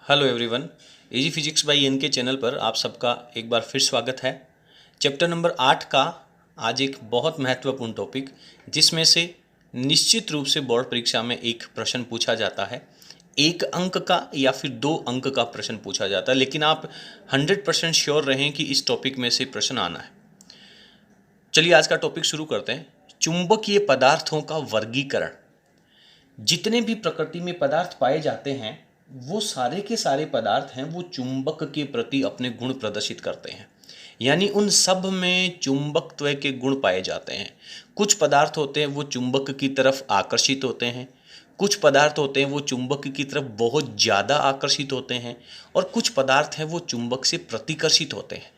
Hello everyone, easy physics by N K channel पर आप सबका एक बार फिर स्वागत है। चैप्टर नंबर 8 का आज एक बहुत महत्वपूर्ण टॉपिक, जिसमें से निश्चित रूप से बोर्ड परीक्षा में एक प्रश्न पूछा जाता है। एक अंक का या फिर 2 अंक का प्रश्न पूछा जाता है, लेकिन आप 100% श्योर रहें कि इस टॉपिक में से प्रश्न आना है। चलिए आज का टॉपिक शुरू करते हैं। चुंबकीय पदार्थों का वर्गीकरण। जितने भी प्रकृति में पदार्थ पाए जाते हैं वो सारे के सारे पदार्थ हैं वो चुंबक के प्रति अपने गुण प्रदर्शित करते हैं, यानी उन सब में चुंबकत्व के गुण पाए जाते हैं। कुछ पदार्थ होते हैं वो चुंबक की तरफ आकर्षित होते हैं, कुछ पदार्थ होते हैं वो चुंबक की तरफ बहुत ज़्यादा आकर्षित होते हैं, और कुछ पदार्थ हैं वो चुंबक से प्रतिकर्षित होते हैं।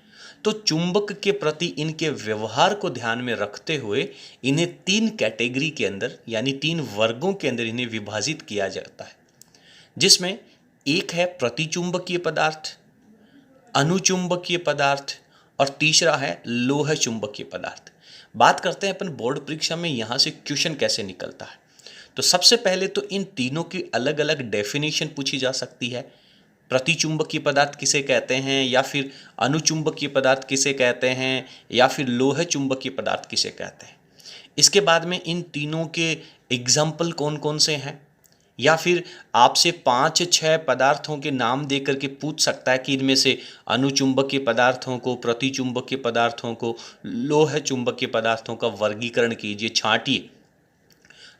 तो चुंबक के प्रति इनके व्यवहार को ध्यान में रखते हुए इन्हें 3 कैटेगरी के अंदर यानी 3 वर्गों के अंदर इन्हें विभाजित किया जाता है, जिसमें एक है प्रतिचुंबकीय पदार्थ, अनुचुंबकीय पदार्थ और तीसरा है लोह चुंबकीय पदार्थ। बात करते हैं अपन बोर्ड परीक्षा में यहाँ से क्वेश्चन कैसे निकलता है। तो सबसे पहले तो इन तीनों की अलग अलग डेफिनेशन पूछी जा सकती है। प्रतिचुंबकीय पदार्थ किसे कहते हैं, या फिर अनुचुंबकीय पदार्थ किसे कहते हैं, या फिर लोह चुंबकीय पदार्थ किसे कहते हैं। इसके बाद में इन तीनों के एग्जाम्पल कौन कौन से हैं, या फिर आपसे 5-6 पदार्थों के नाम दे करके पूछ सकता है कि इनमें से अनुचुंबकीय पदार्थों को, प्रतिचुंबकीय पदार्थों को, लोह चुंबकीय पदार्थों का वर्गीकरण कीजिए, छांटिए।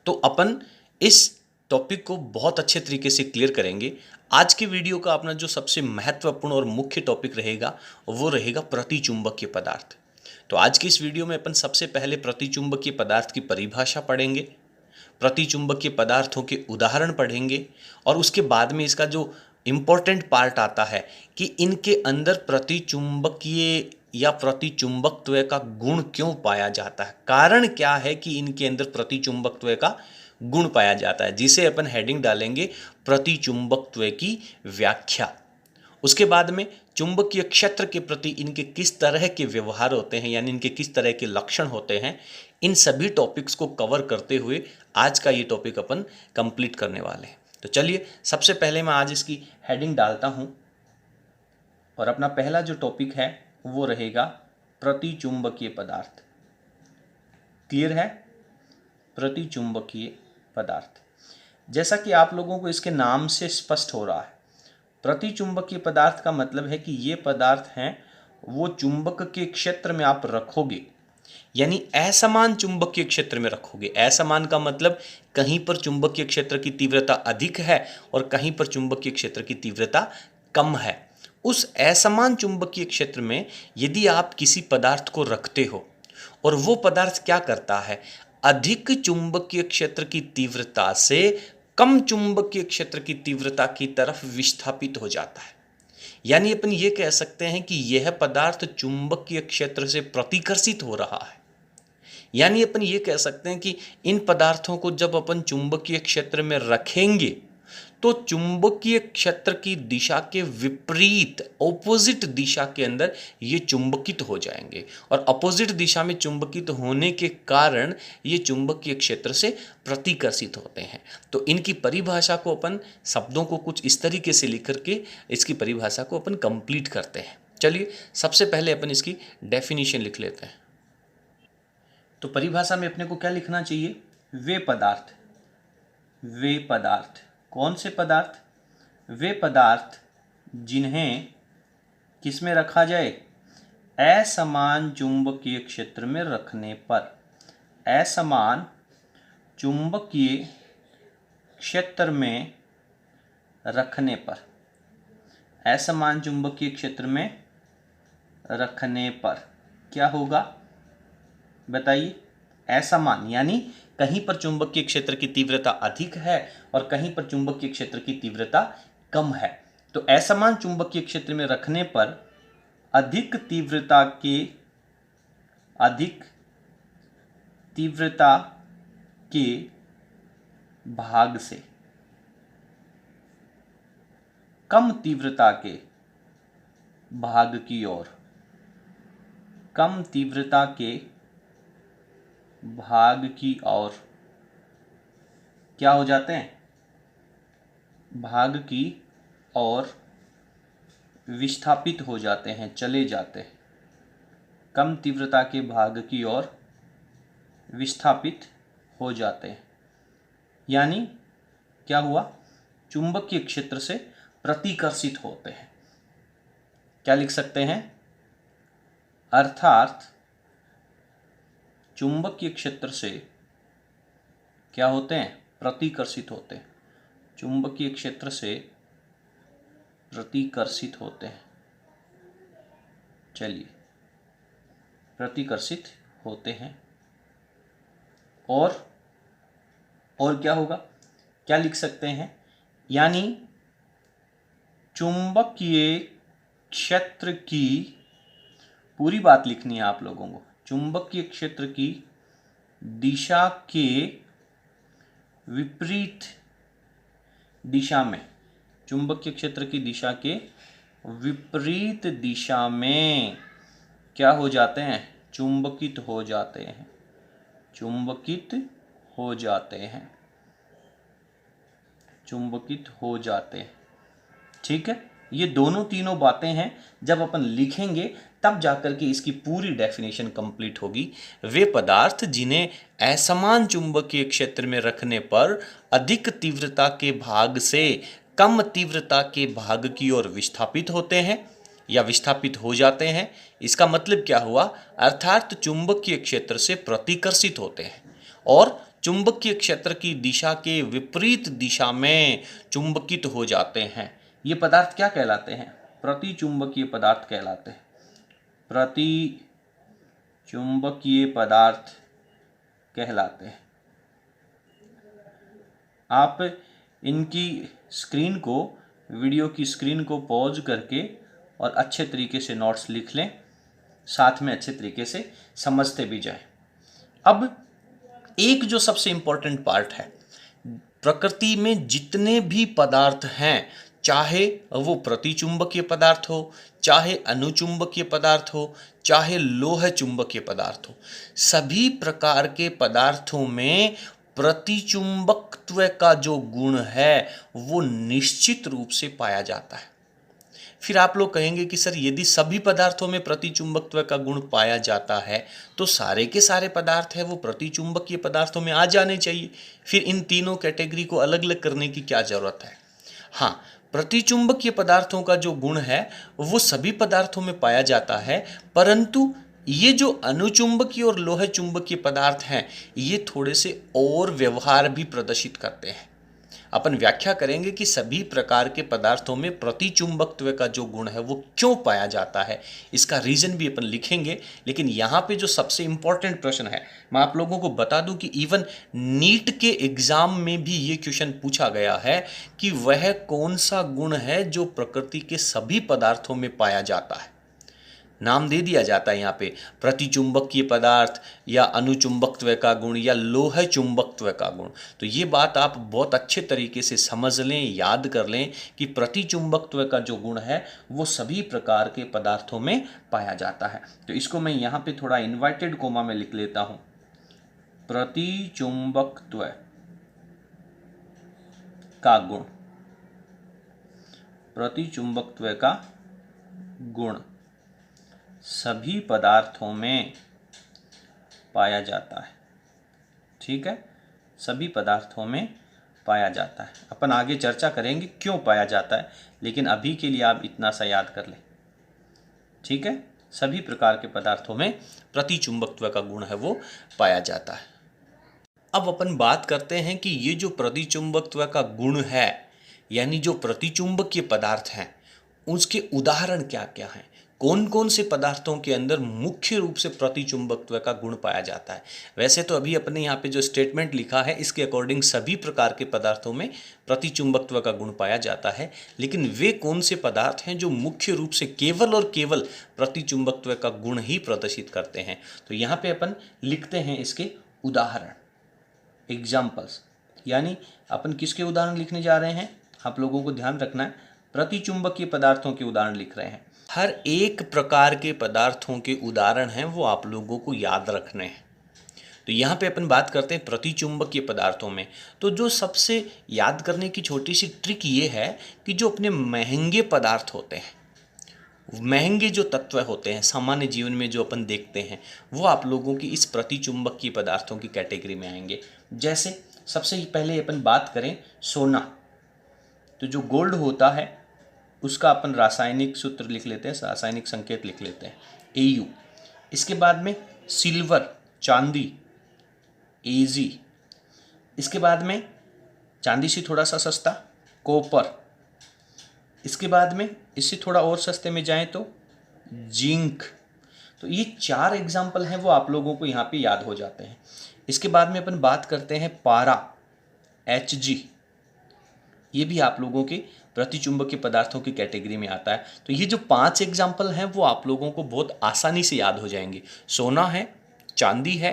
तो अपन इस टॉपिक को बहुत अच्छे तरीके से क्लियर करेंगे। आज के वीडियो का अपना जो सबसे महत्वपूर्ण और मुख्य टॉपिक रहेगा वो रहेगा प्रतिचुंबकीय पदार्थ। तो आज की इस वीडियो में अपन सबसे पहले प्रतिचुंबकीय पदार्थ की परिभाषा पढ़ेंगे, प्रतिचुंबकीय पदार्थों के उदाहरण पढ़ेंगे, और उसके बाद में इसका जो इम्पोर्टेंट पार्ट आता है कि इनके अंदर प्रतिचुंबकीय या प्रतिचुंबकत्व का गुण क्यों पाया जाता है, कारण क्या है कि इनके अंदर प्रतिचुंबकत्व का गुण पाया जाता है, जिसे अपन हेडिंग डालेंगे प्रतिचुंबकत्व की व्याख्या। उसके बाद में चुंबकीय क्षेत्र के प्रति इनके किस तरह के व्यवहार होते हैं, यानी इनके किस तरह के लक्षण होते हैं। इन सभी टॉपिक्स को कवर करते हुए आज का ये टॉपिक अपन कंप्लीट करने वाले हैं। तो चलिए सबसे पहले मैं आज इसकी हेडिंग डालता हूं, और अपना पहला जो टॉपिक है वो रहेगा प्रतिचुंबकीय पदार्थ। क्लियर है? प्रतिचुंबकीय पदार्थ, जैसा कि आप लोगों को इसके नाम से स्पष्ट हो रहा है, प्रतिचुंबकीय पदार्थ का मतलब है कि ये पदार्थ हैं वो चुंबक के क्षेत्र में आप रखोगे, यानी असमान चुंबकीय क्षेत्र में रखोगे। असमान का मतलब कहीं पर चुंबकीय क्षेत्र की तीव्रता अधिक है और कहीं पर चुंबकीय क्षेत्र की तीव्रता कम है। उस असमान चुंबकीय क्षेत्र में यदि आप किसी पदार्थ को रखते हो और वो पदार्थ क्या करता है, अधिक चुंबकीय क्षेत्र की तीव्रता से कम चुंबकीय क्षेत्र की तीव्रता की तरफ विस्थापित हो जाता है। यानी अपन ये कह सकते हैं कि यह पदार्थ चुंबकीय क्षेत्र से प्रतिकर्षित हो रहा है। यानी अपन ये कह सकते हैं कि इन पदार्थों को जब अपन चुंबकीय क्षेत्र में रखेंगे तो चुंबकीय क्षेत्र की दिशा के विपरीत ऑपोजिट दिशा के अंदर ये चुंबकित हो जाएंगे, और अपोजिट दिशा में चुंबकित होने के कारण ये चुंबकीय क्षेत्र से प्रतिकर्षित होते हैं। तो इनकी परिभाषा को अपन शब्दों को कुछ इस तरीके से लिख करके इसकी परिभाषा को अपन कंप्लीट करते हैं। चलिए सबसे पहले अपन इसकी डेफिनेशन लिख लेते हैं। तो परिभाषा में अपने को क्या लिखना चाहिए? वे पदार्थ कौन से पदार्थ? वे पदार्थ जिन्हें किस में रखा जाए? असमान चुंबकीय क्षेत्र में रखने पर। असमान चुंबकीय क्षेत्र में रखने पर। असमान चुंबकीय क्षेत्र में रखने पर क्या होगा बताइए? असमान यानी कहीं पर चुंबकीय क्षेत्र की तीव्रता अधिक है और कहीं पर चुंबकीय क्षेत्र की तीव्रता कम है। तो असमान चुंबकीय क्षेत्र में रखने पर अधिक तीव्रता के भाग से कम तीव्रता के भाग की ओर, कम तीव्रता के भाग की ओर क्या हो जाते हैं? भाग की ओर विस्थापित हो जाते हैं, चले जाते हैं, कम तीव्रता के भाग की ओर विस्थापित हो जाते हैं। यानी क्या हुआ, चुंबकीय क्षेत्र से प्रतिकर्षित होते हैं। क्या लिख सकते हैं, अर्थात चुंबकीय क्षेत्र से क्या होते हैं, प्रतिकर्षित होते हैं। चुंबकीय क्षेत्र से प्रतिकर्षित होते हैं। चलिए, प्रतिकर्षित होते हैं और क्या होगा, क्या लिख सकते हैं, यानी चुंबकीय क्षेत्र की, पूरी बात लिखनी है आप लोगों को, चुंबकीय क्षेत्र की दिशा के विपरीत दिशा में, चुंबकीय क्षेत्र की दिशा के विपरीत दिशा में क्या हो जाते हैं, चुंबकित हो जाते हैं, चुंबकित हो जाते हैं, चुंबकित हो जाते हैं। ठीक है, ये दोनों तीनों बातें हैं, जब अपन लिखेंगे तब जाकर के इसकी पूरी डेफिनेशन कंप्लीट होगी। वे पदार्थ जिन्हें असमान चुंबकीय क्षेत्र में रखने पर अधिक तीव्रता के भाग से कम तीव्रता के भाग की ओर विस्थापित होते हैं या विस्थापित हो जाते हैं। इसका मतलब क्या हुआ, अर्थात चुंबकीय क्षेत्र से प्रतिकर्षित होते हैं और चुंबकीय क्षेत्र की दिशा के विपरीत दिशा में चुंबकित हो जाते हैं। ये पदार्थ क्या कहलाते हैं, प्रतिचुंबकीय पदार्थ कहलाते हैं। प्रतिचुंबकीय पदार्थ कहलाते हैं। आप इनकी स्क्रीन को, वीडियो की स्क्रीन को पॉज करके और अच्छे तरीके से नोट्स लिख लें, साथ में अच्छे तरीके से समझते भी जाएं। अब एक जो सबसे इंपॉर्टेंट पार्ट है, प्रकृति में जितने भी पदार्थ हैं, चाहे वो प्रतिचुंबकीय पदार्थ हो, चाहे अनुचुंबकीय पदार्थ हो, चाहे लोह चुंबकीय पदार्थ हो, सभी प्रकार के पदार्थों में प्रतिचुंबकत्व का जो गुण है वो निश्चित रूप से पाया जाता है। फिर आप लोग कहेंगे कि सर यदि सभी पदार्थों में प्रतिचुंबकत्व का गुण पाया जाता है तो सारे के सारे पदार्थ है वो प्रतिचुंबकीय पदार्थों में आ जाने चाहिए, फिर इन तीनों कैटेगरी को अलग अलग करने की क्या जरूरत है। हाँ, प्रतिचुंबकीय पदार्थों का जो गुण है वो सभी पदार्थों में पाया जाता है, परंतु ये जो अनुचुंबकीय और लोह चुंबकीय पदार्थ हैं ये थोड़े से और व्यवहार भी प्रदर्शित करते हैं। अपन व्याख्या करेंगे कि सभी प्रकार के पदार्थों में प्रतिचुंबकत्व का जो गुण है वो क्यों पाया जाता है, इसका रीजन भी अपन लिखेंगे। लेकिन यहाँ पे जो सबसे इंपॉर्टेंट प्रश्न है, मैं आप लोगों को बता दूं कि इवन नीट के एग्जाम में भी ये क्वेश्चन पूछा गया है कि वह कौन सा गुण है जो प्रकृति के सभी पदार्थों में पाया जाता है। नाम दे दिया जाता है यहाँ पे, प्रतिचुंबकीय पदार्थ या अनुचुंबकत्व का गुण या लोह चुंबकत्व का गुण। तो ये बात आप बहुत अच्छे तरीके से समझ लें, याद कर लें कि प्रतिचुंबकत्व का जो गुण है वो सभी प्रकार के पदार्थों में पाया जाता है। तो इसको मैं यहाँ पे थोड़ा इन्वर्टेड कोमा में लिख लेता हूँ, प्रतिचुंबकत्व का गुण, प्रतिचुंबकत्व का गुण सभी पदार्थों में पाया जाता है। ठीक है, सभी पदार्थों में पाया जाता है। अपन आगे चर्चा करेंगे क्यों पाया जाता है, लेकिन अभी के लिए आप इतना सा याद कर लें। ठीक है, सभी प्रकार के पदार्थों में प्रतिचुंबकत्व का गुण है वो पाया जाता है। अब अपन बात करते हैं कि ये जो प्रतिचुंबकत्व का गुण है, यानी जो प्रतिचुंबकीय पदार्थ हैं उसके उदाहरण क्या क्या हैं, कौन कौन से पदार्थों के अंदर मुख्य रूप से प्रतिचुंबकत्व का गुण पाया जाता है। वैसे तो अभी अपने यहाँ पे जो स्टेटमेंट लिखा है इसके अकॉर्डिंग सभी प्रकार के पदार्थों में प्रतिचुंबकत्व का गुण पाया जाता है, लेकिन वे कौन से पदार्थ हैं जो मुख्य रूप से केवल और केवल प्रतिचुंबकत्व का गुण ही प्रदर्शित करते हैं। तो यहाँ पे अपन लिखते हैं इसके उदाहरण, एग्जाम्पल्स। यानी अपन किसके उदाहरण लिखने जा रहे हैं, आप लोगों को ध्यान रखना है, प्रतिचुंबकीय पदार्थों के उदाहरण लिख रहे हैं। हर एक प्रकार के पदार्थों के उदाहरण हैं वो आप लोगों को याद रखने हैं। तो यहाँ पे अपन बात करते हैं प्रतिचुंबकीय पदार्थों में। तो जो सबसे याद करने की छोटी सी ट्रिक ये है कि जो अपने महंगे पदार्थ होते हैं, महंगे जो तत्व होते हैं सामान्य जीवन में जो अपन देखते हैं, वो आप लोगों की इस प्रतिचुंबकीय पदार्थों की कैटेगरी में आएंगे। जैसे सबसे पहले अपन बात करें सोना, तो जो गोल्ड होता है उसका अपन रासायनिक सूत्र लिख लेते हैं, रासायनिक संकेत लिख लेते हैं Au। इसके बाद में सिल्वर चांदी Ag। इसके बाद में चांदी से थोड़ा सा सस्ता कॉपर। इसके बाद में इससे थोड़ा और सस्ते में जाएं तो जिंक। तो ये 4 एग्जाम्पल हैं वो आप लोगों को यहाँ पे याद हो जाते हैं। इसके बाद में अपन बात करते हैं पारा Hg, ये भी आप लोगों के प्रतिचुंबकीय पदार्थों की कैटेगरी में आता है। तो ये जो 5 एग्जाम्पल हैं वो आप लोगों को बहुत आसानी से याद हो जाएंगे। सोना है, चांदी है,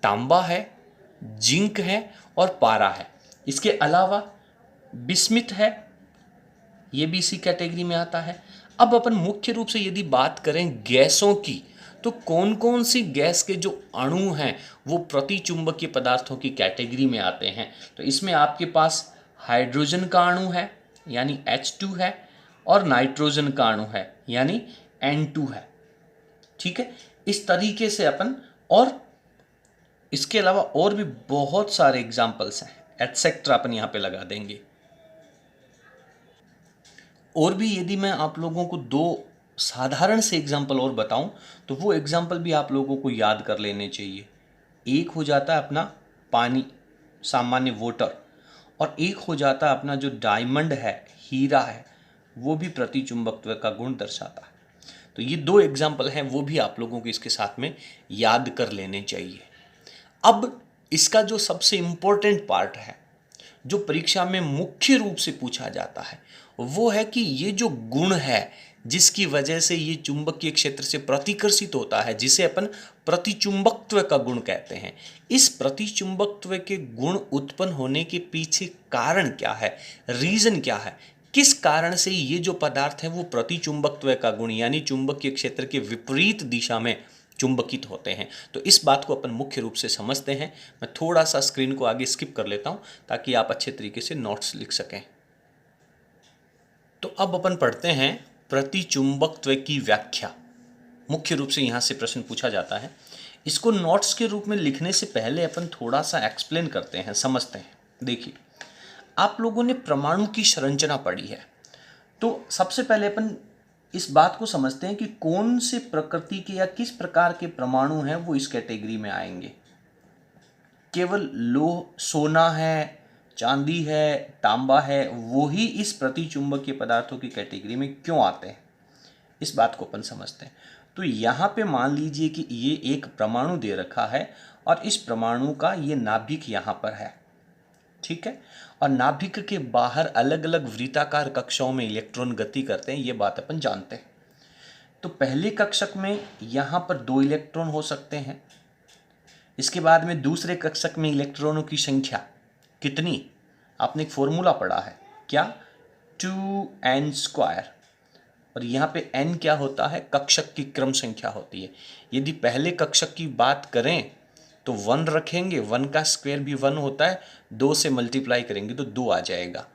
तांबा है, जिंक है और पारा है। इसके अलावा बिस्मिथ है, ये भी इसी कैटेगरी में आता है। अब अपन मुख्य रूप से यदि बात करें गैसों की, तो कौन कौन सी गैस के जो अणु हैं वो प्रतिचुंबकीय पदार्थों की कैटेगरी में आते हैं। तो इसमें आपके पास हाइड्रोजन का अणु है यानी H2 है, और नाइट्रोजन का अणु है यानी N2 है। ठीक है, इस तरीके से अपन, और इसके अलावा और भी बहुत सारे एग्जाम्पल्स हैं, एटसेट्रा अपन यहाँ पे लगा देंगे। और भी यदि मैं आप लोगों को 2 साधारण से एग्जाम्पल और बताऊं तो वो एग्जाम्पल भी आप लोगों को याद कर लेने चाहिए। एक हो जाता है अपना पानी, सामान्य वाटर, और एक हो जाता है अपना जो डायमंड है, हीरा है, वो भी प्रतिचुंबकत्व का गुण दर्शाता है। तो ये 2 एग्जाम्पल हैं, वो भी आप लोगों को इसके साथ में याद कर लेने चाहिए। अब इसका जो सबसे इम्पोर्टेंट पार्ट है, जो परीक्षा में मुख्य रूप से पूछा जाता है, वो है कि ये जो गुण है जिसकी वजह से ये चुंबकीय क्षेत्र से प्रतिकर्षित होता है, जिसे अपन प्रतिचुंबकत्व का गुण कहते हैं, इस प्रतिचुंबकत्व के गुण उत्पन्न होने के पीछे कारण क्या है, रीजन क्या है, किस कारण से ये जो पदार्थ है वो प्रतिचुंबकत्व का गुण यानी चुंबकीय क्षेत्र के विपरीत दिशा में चुंबकित होते हैं। तो इस बात को अपन मुख्य रूप से समझते हैं। मैं थोड़ा सा स्क्रीन को आगे स्किप कर लेता हूं ताकि आप अच्छे तरीके से नोट्स लिख सकें। तो अब अपन पढ़ते हैं प्रतिचुंबकत्व की व्याख्या। मुख्य रूप से यहाँ से प्रश्न पूछा जाता है। इसको नोट्स के रूप में लिखने से पहले अपन थोड़ा सा एक्सप्लेन करते हैं, समझते हैं। देखिए, आप लोगों ने परमाणु की संरचना पढ़ी है, तो सबसे पहले अपन इस बात को समझते हैं कि कौन से प्रकृति के या किस प्रकार के परमाणु हैं वो इस कैटेगरी में आएंगे। केवल लोह, सोना है, चांदी है, तांबा है, वो ही इस प्रतिचुंबकीय पदार्थों की कैटेगरी में क्यों आते हैं, इस बात को अपन समझते हैं। तो यहाँ पे मान लीजिए कि ये एक परमाणु दे रखा है और इस परमाणु का ये नाभिक यहाँ पर है, ठीक है, और नाभिक के बाहर अलग अलग वृत्ताकार कक्षाओं में इलेक्ट्रॉन गति करते हैं, ये बात अपन जानते हैं। तो पहले कक्षक में यहाँ पर 2 इलेक्ट्रॉन हो सकते हैं। इसके बाद में दूसरे कक्षक में इलेक्ट्रॉनों की संख्या कितनी, आपने एक फॉर्मूला पढ़ा है क्या, 2n², और यहाँ पे n क्या होता है, कक्षक की क्रम संख्या होती है। यदि पहले कक्षक की बात करें तो 1 रखेंगे, 1 का स्क्वायर भी 1 होता है, 2 से मल्टीप्लाई करेंगे तो 2 आ जाएगा।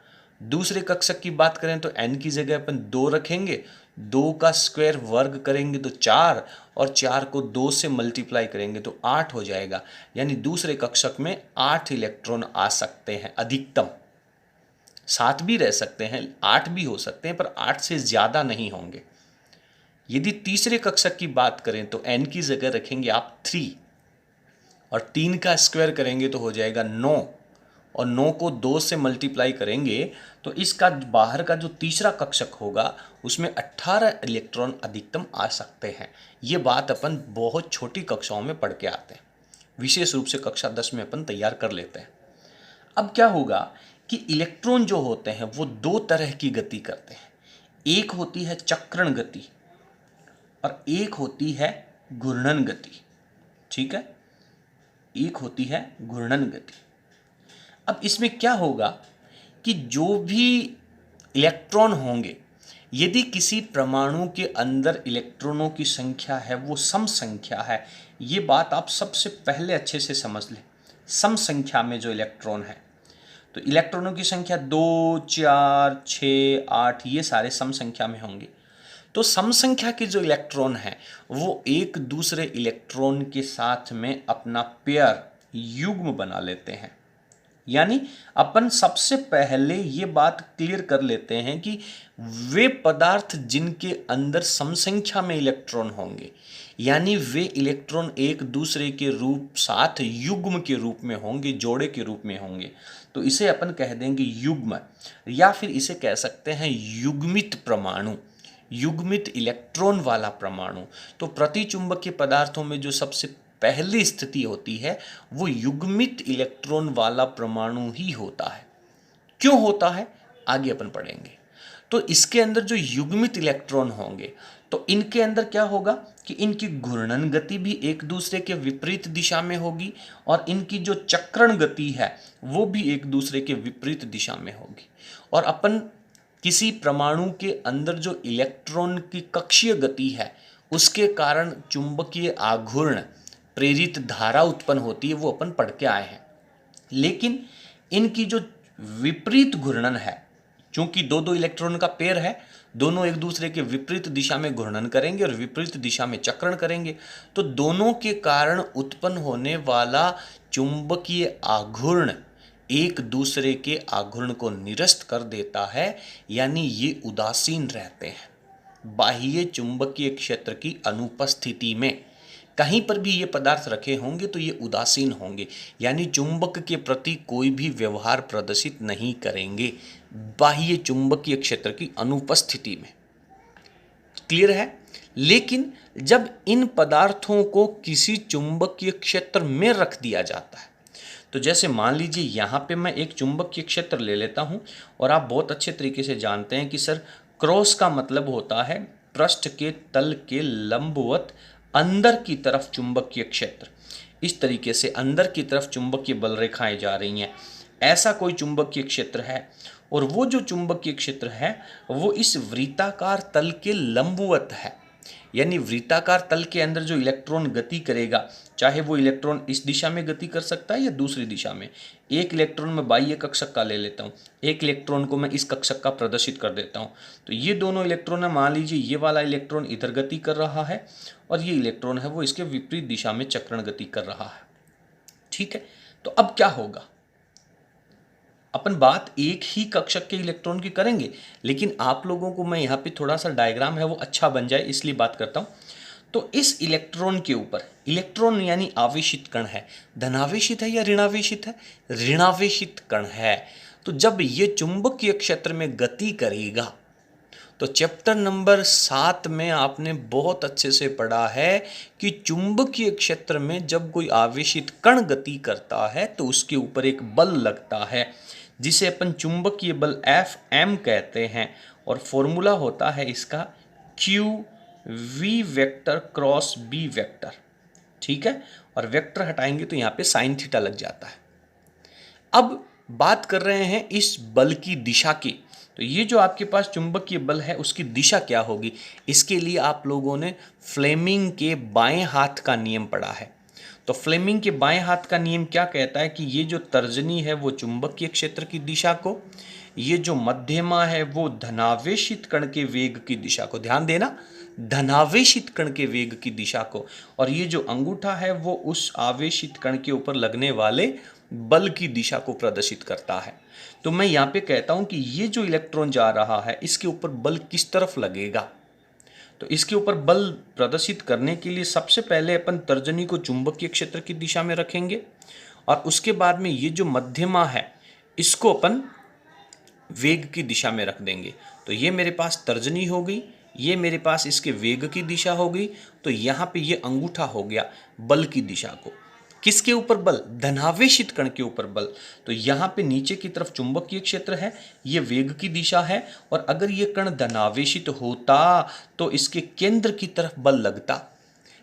दूसरे कक्षक की बात करें तो n की जगह अपन 2 रखेंगे, 2 का स्क्वायर वर्ग करेंगे तो 4, और 4 को 2 से मल्टीप्लाई करेंगे तो 8 हो जाएगा। यानी दूसरे कक्षक में 8 इलेक्ट्रॉन आ सकते हैं अधिकतम। 7 भी रह सकते हैं, 8 भी हो सकते हैं, पर 8 से ज़्यादा नहीं होंगे। यदि तीसरे कक्षक की बात करें तो n की जगह रखेंगे आप 3, और 3 का स्क्वायर करेंगे तो हो जाएगा 9, और 9 को 2 से मल्टीप्लाई करेंगे तो इसका बाहर का जो तीसरा कक्षक होगा उसमें 18 इलेक्ट्रॉन अधिकतम आ सकते हैं। ये बात अपन बहुत छोटी कक्षाओं में पढ़ के आते हैं, विशेष रूप से कक्षा 10 में अपन तैयार कर लेते हैं। अब क्या होगा कि इलेक्ट्रॉन जो होते हैं वो 2 तरह की गति करते हैं। एक होती है चक्रण गति और एक होती है घूर्णन गति, ठीक है, एक होती है घूर्णन गति। अब इसमें क्या होगा कि जो भी इलेक्ट्रॉन होंगे, यदि किसी परमाणु के अंदर इलेक्ट्रॉनों की संख्या है वो सम संख्या है, ये बात आप सबसे पहले अच्छे से समझ लें। सम संख्या में जो इलेक्ट्रॉन है, तो इलेक्ट्रॉनों की संख्या 2, 4, 6, 8 ये सारे सम संख्या में होंगे। तो समसंख्या के जो इलेक्ट्रॉन हैं वो एक दूसरे इलेक्ट्रॉन के साथ में अपना पेयर युग्म बना लेते हैं। यानी अपन सबसे पहले ये बात क्लियर कर लेते हैं कि वे पदार्थ जिनके अंदर समसंख्या में इलेक्ट्रॉन होंगे, यानी वे इलेक्ट्रॉन एक दूसरे के रूप साथ युग्म के रूप में होंगे, जोड़े के रूप में होंगे, तो इसे अपन कह देंगे युग्म, या फिर इसे कह सकते हैं युग्मित परमाणु, युग्मित इलेक्ट्रॉन वाला परमाणु। तो प्रतिचुंबकीय पदार्थों में जो सबसे पहली स्थिति होती है वो युग्मित इलेक्ट्रॉन वाला परमाणु ही होता है। क्यों होता है आगे अपन पढ़ेंगे। तो इसके अंदर जो युग्मित इलेक्ट्रॉन होंगे तो इनके अंदर क्या होगा कि इनकी घूर्णन गति भी एक दूसरे के विपरीत दिशा में होगी और इनकी जो चक्रण गति है वो भी एक दूसरे के विपरीत दिशा में होगी। और अपन किसी परमाणु के अंदर जो इलेक्ट्रॉन की कक्षीय गति है उसके कारण चुंबकीय आघूर्ण प्रेरित धारा उत्पन्न होती है, वो अपन पढ़ के आए हैं। लेकिन इनकी जो विपरीत घूर्णन है, चूंकि दो दो इलेक्ट्रॉन का पेयर है, दोनों एक दूसरे के विपरीत दिशा में घूर्णन करेंगे और विपरीत दिशा में चक्रण करेंगे, तो दोनों के कारण उत्पन्न होने वाला चुंबकीय आघूर्ण एक दूसरे के आघूर्ण को निरस्त कर देता है, यानी ये उदासीन रहते हैं। बाह्य चुंबकीय क्षेत्र की अनुपस्थिति में कहीं पर भी ये पदार्थ रखे होंगे तो ये उदासीन होंगे, यानी चुंबक के प्रति कोई भी व्यवहार प्रदर्शित नहीं करेंगे बाह्य चुंबकीय क्षेत्र की अनुपस्थिति में। क्लियर है। लेकिन जब इन पदार्थों को किसी चुंबकीय क्षेत्र में रख दिया जाता है, तो जैसे मान लीजिए यहाँ पे मैं एक चुंबकीय क्षेत्र ले लेता हूँ और आप बहुत अच्छे तरीके से जानते हैं कि सर क्रॉस का मतलब होता है पृष्ठ के तल के लंबवत अंदर की तरफ चुंबकीय क्षेत्र। इस तरीके से अंदर की तरफ चुंबकीय बल रेखाएं जा रही हैं, ऐसा कोई चुंबकीय क्षेत्र है। और वो जो चुंबकीय क्षेत्र है वो इस वृत्ताकार तल के लंबवत है, यानी वृत्ताकार तल के अंदर जो इलेक्ट्रॉन गति करेगा, चाहे वो इलेक्ट्रॉन इस दिशा में गति कर सकता है या दूसरी दिशा में। एक इलेक्ट्रॉन मैं बाह्य कक्षक का ले लेता हूँ, एक इलेक्ट्रॉन को मैं इस कक्षक का प्रदर्शित कर देता हूँ। तो ये दोनों इलेक्ट्रॉन है, मान लीजिए ये वाला इलेक्ट्रॉन इधर गति कर रहा है और ये इलेक्ट्रॉन है वो इसके विपरीत दिशा में चक्रण गति कर रहा है। ठीक है, तो अब क्या होगा, अपन बात एक ही कक्षक के इलेक्ट्रॉन की करेंगे, लेकिन आप लोगों को मैं यहाँ पे थोड़ा सा डायग्राम है वो अच्छा बन जाए इसलिए बात करता हूँ। तो इस इलेक्ट्रॉन के ऊपर, इलेक्ट्रॉन यानी आवेशित कण है, धनावेशित है या ऋणावेशित है, ऋणावेशित कण है। तो जब ये चुंबकीय क्षेत्र में गति करेगा, तो चैप्टर नंबर 7 में आपने बहुत अच्छे से पढ़ा है कि चुंबकीय क्षेत्र में जब कोई आवेशित कण गति करता है तो उसके ऊपर एक बल लगता है जिसे अपन चुंबकीय बल Fm कहते हैं, और फॉर्मूला होता है इसका Q V vector cross B vector. ठीक है, और वेक्टर हटाएंगे तो यहाँ पे साइन थीटा लग जाता है। अब बात कर रहे हैं इस बल की दिशा की, तो ये जो आपके पास चुंबकीय बल है उसकी दिशा क्या होगी, इसके लिए आप लोगों ने फ्लेमिंग के बाएं हाथ का नियम पढ़ा है। तो फ्लेमिंग के बाएं हाथ का नियम क्या कहता है कि ये जो तर्जनी है वो चुंबकीय क्षेत्र की दिशा को, ये जो मध्यमा है वो धनावेशित कण के वेग की दिशा को, ध्यान देना, धनावेशित कण के वेग की दिशा को, और ये जो अंगूठा है वो उस आवेशित कण के ऊपर लगने वाले बल की दिशा को प्रदर्शित करता है। तो मैं यहाँ पे कहता हूँ कि ये जो इलेक्ट्रॉन जा रहा है इसके ऊपर बल किस तरफ लगेगा, तो इसके ऊपर बल प्रदर्शित करने के लिए सबसे पहले अपन तर्जनी को चुंबकीय क्षेत्र की दिशा में रखेंगे और उसके बाद में ये जो मध्यमा है इसको अपन वेग की दिशा में रख देंगे। तो ये मेरे पास तर्जनी हो गई, ये मेरे पास इसके वेग की दिशा हो गई, तो यहाँ पे ये अंगूठा हो गया बल की दिशा को। किसके ऊपर बल, धनावेशित कण के ऊपर बल। तो यहाँ पे नीचे की तरफ चुंबकीय क्षेत्र है, ये वेग की दिशा है, और अगर ये कण धनावेशित होता तो इसके केंद्र की तरफ बल लगता,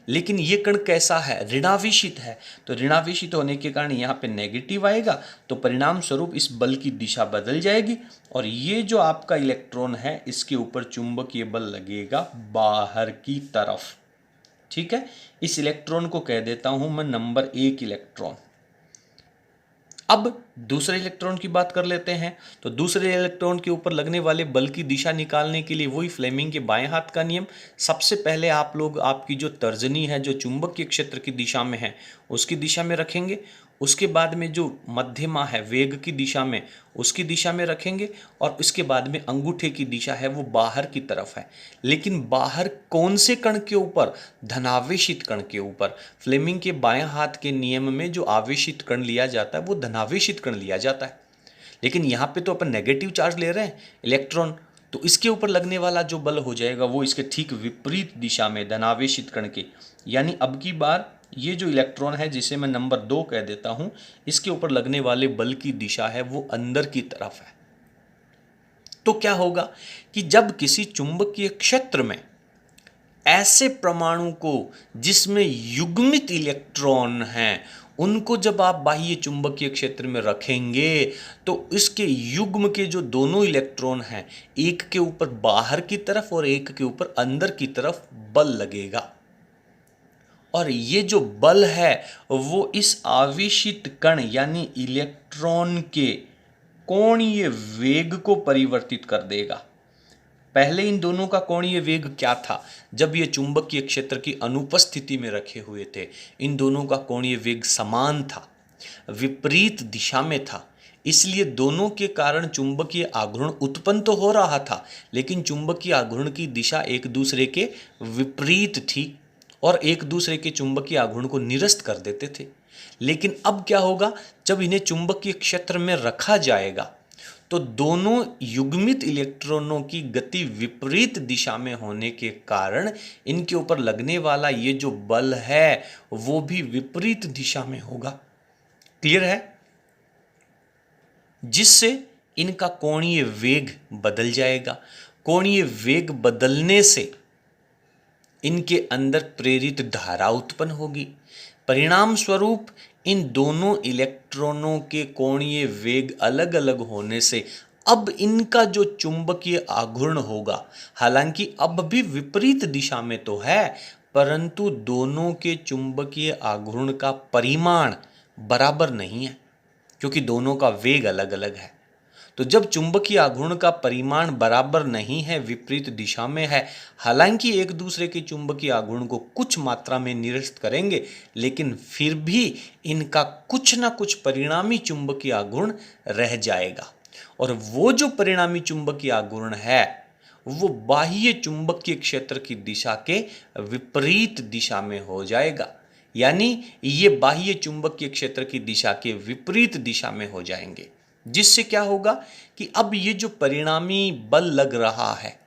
लेकिन ये कण कैसा है, ऋणावेशित है। तो ऋणावेशित होने के कारण यहाँ पे नेगेटिव आएगा, तो परिणाम स्वरूप इस बल की दिशा बदल जाएगी और ये जो आपका इलेक्ट्रॉन है इसके ऊपर चुंबकीय बल लगेगा बाहर की तरफ। ठीक है, इस इलेक्ट्रॉन को कह देता हूं मैं नंबर 1 इलेक्ट्रॉन। अब दूसरे इलेक्ट्रॉन की बात कर लेते हैं। तो दूसरे इलेक्ट्रॉन के ऊपर लगने वाले बल की दिशा निकालने के लिए वही फ्लेमिंग के बाएं हाथ का नियम। सबसे पहले आप लोग आपकी जो तर्जनी है जो चुंबकीय क्षेत्र की दिशा में है उसकी दिशा में रखेंगे। उसके बाद में जो मध्यमा है वेग की दिशा में उसकी दिशा में रखेंगे, और उसके बाद में अंगूठे की दिशा है वो बाहर की तरफ है। लेकिन बाहर कौन से कण के ऊपर? धनावेशित कण के ऊपर। फ्लेमिंग के बाएं हाथ के नियम में जो आवेशित कण लिया जाता है वो धनावेशित कण लिया जाता है। लेकिन यहाँ पे तो अपन नेगेटिव चार्ज ले रहे हैं इलेक्ट्रॉन, तो इसके ऊपर लगने वाला जो बल हो जाएगा वो इसके ठीक विपरीत दिशा में धनावेशित कण के। यानी अब की बार ये जो इलेक्ट्रॉन है जिसे मैं नंबर 2 कह देता हूं, इसके ऊपर लगने वाले बल की दिशा है वो अंदर की तरफ है। तो क्या होगा कि जब किसी चुंबकीय क्षेत्र में ऐसे परमाणु को जिसमें युग्मित इलेक्ट्रॉन हैं उनको जब आप बाह्य चुंबकीय क्षेत्र में रखेंगे तो इसके युग्म के जो दोनों इलेक्ट्रॉन हैं एक के ऊपर बाहर की तरफ और एक के ऊपर अंदर की तरफ बल लगेगा, और ये जो बल है वो इस आवेशित कण यानी इलेक्ट्रॉन के कोणीय वेग को परिवर्तित कर देगा। पहले इन दोनों का कोणीय वेग क्या था? जब ये चुंबकीय क्षेत्र की अनुपस्थिति में रखे हुए थे इन दोनों का कोणीय वेग समान था, विपरीत दिशा में था। इसलिए दोनों के कारण चुंबकीय आघूर्ण उत्पन्न तो हो रहा था लेकिन चुंबकीय आघूर्ण की दिशा एक दूसरे के विपरीत थी और एक दूसरे के चुंबकीय आघूर्ण को निरस्त कर देते थे। लेकिन अब क्या होगा? जब इन्हें चुंबकीय क्षेत्र में रखा जाएगा तो दोनों युग्मित इलेक्ट्रॉनों की गति विपरीत दिशा में होने के कारण इनके ऊपर लगने वाला ये जो बल है वो भी विपरीत दिशा में होगा। क्लियर है? जिससे इनका कोणीय वेग बदल जाएगा। कोणीय वेग बदलने से इनके अंदर प्रेरित धारा उत्पन्न होगी। परिणाम स्वरूप इन दोनों इलेक्ट्रॉनों के कोणीय वेग अलग अलग होने से अब इनका जो चुंबकीय आघूर्ण होगा, हालांकि अब भी विपरीत दिशा में तो है, परंतु दोनों के चुंबकीय आघूर्ण का परिमाण बराबर नहीं है क्योंकि दोनों का वेग अलग अलग है। तो जब चुंबकीय आघूर्ण का परिमाण बराबर नहीं है, विपरीत दिशा में है, हालांकि एक दूसरे के चुंबकीय आघूर्ण को कुछ मात्रा में निरस्त करेंगे लेकिन फिर भी इनका कुछ ना कुछ परिणामी चुंबकीय आघूर्ण रह जाएगा, और वो जो परिणामी चुंबकीय आघूर्ण है वो बाह्य चुंबकीय क्षेत्र की दिशा के विपरीत दिशा में हो जाएगा। यानी ये बाह्य चुंबकीय क्षेत्र की दिशा के विपरीत दिशा में हो जाएंगे, जिससे क्या होगा कि अब ये जो परिणामी बल लग रहा है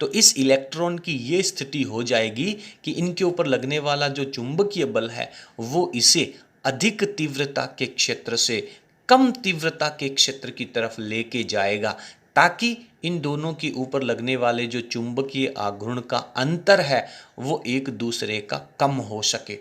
तो इस इलेक्ट्रॉन की ये स्थिति हो जाएगी कि इनके ऊपर लगने वाला जो चुंबकीय बल है वो इसे अधिक तीव्रता के क्षेत्र से कम तीव्रता के क्षेत्र की तरफ लेके जाएगा, ताकि इन दोनों के ऊपर लगने वाले जो चुंबकीय आघूर्ण का अंतर है वो एक दूसरे का कम हो सके।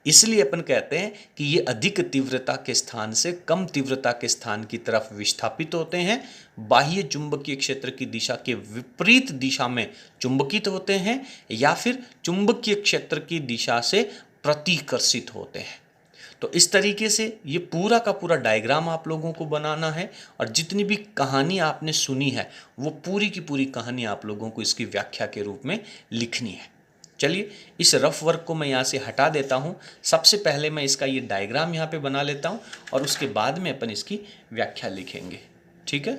इसलिए अपन कहते हैं कि ये अधिक तीव्रता के स्थान से कम तीव्रता के स्थान की तरफ विस्थापित होते हैं, बाह्य चुंबकीय क्षेत्र की दिशा के विपरीत दिशा में चुंबकित होते हैं, या फिर चुंबकीय क्षेत्र की दिशा से प्रतिकर्षित होते हैं। तो इस तरीके से ये पूरा का पूरा डायग्राम आप लोगों को बनाना है, और जितनी भी कहानी आपने सुनी है वो पूरी की पूरी कहानी आप लोगों को इसकी व्याख्या के रूप में लिखनी है। चलिए इस रफ वर्क को मैं यहाँ से हटा देता हूँ। सबसे पहले मैं इसका ये डायग्राम यहाँ पे बना लेता हूँ और उसके बाद में अपन इसकी व्याख्या लिखेंगे। ठीक है,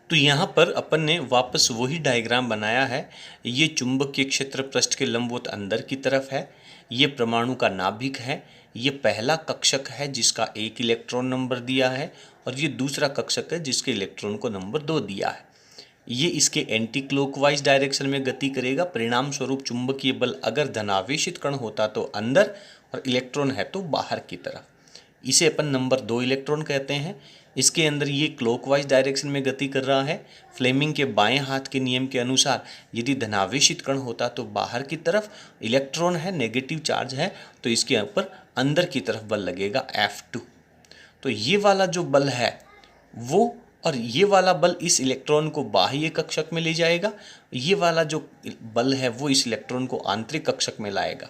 तो यहाँ पर अपन ने वापस वही डायग्राम बनाया है। ये चुंबकीय क्षेत्र पृष्ठ के लंबवत अंदर की तरफ है, ये परमाणु का नाभिक है, ये पहला कक्षक है जिसका 1 इलेक्ट्रॉन नंबर दिया है, और ये दूसरा कक्षक है जिसके इलेक्ट्रॉन को नंबर 2 दिया है। ये इसके एंटी क्लॉकवाइज डायरेक्शन में गति करेगा। परिणाम स्वरूप चुंबकीय बल अगर धनावेशित कण होता तो अंदर और इलेक्ट्रॉन है तो बाहर की तरफ। इसे अपन नंबर 2 इलेक्ट्रॉन कहते हैं। इसके अंदर ये क्लॉकवाइज डायरेक्शन में गति कर रहा है। फ्लेमिंग के बाएं हाथ के नियम के अनुसार यदि धनावेशित कण होता तो बाहर की तरफ, इलेक्ट्रॉन है नेगेटिव चार्ज है तो इसके ऊपर अंदर की तरफ बल लगेगा F2। तो ये वाला जो बल है वो, और ये वाला बल इस इलेक्ट्रॉन को बाह्य कक्षक में ले जाएगा, ये वाला जो बल है वो इस इलेक्ट्रॉन को आंतरिक कक्षक में लाएगा।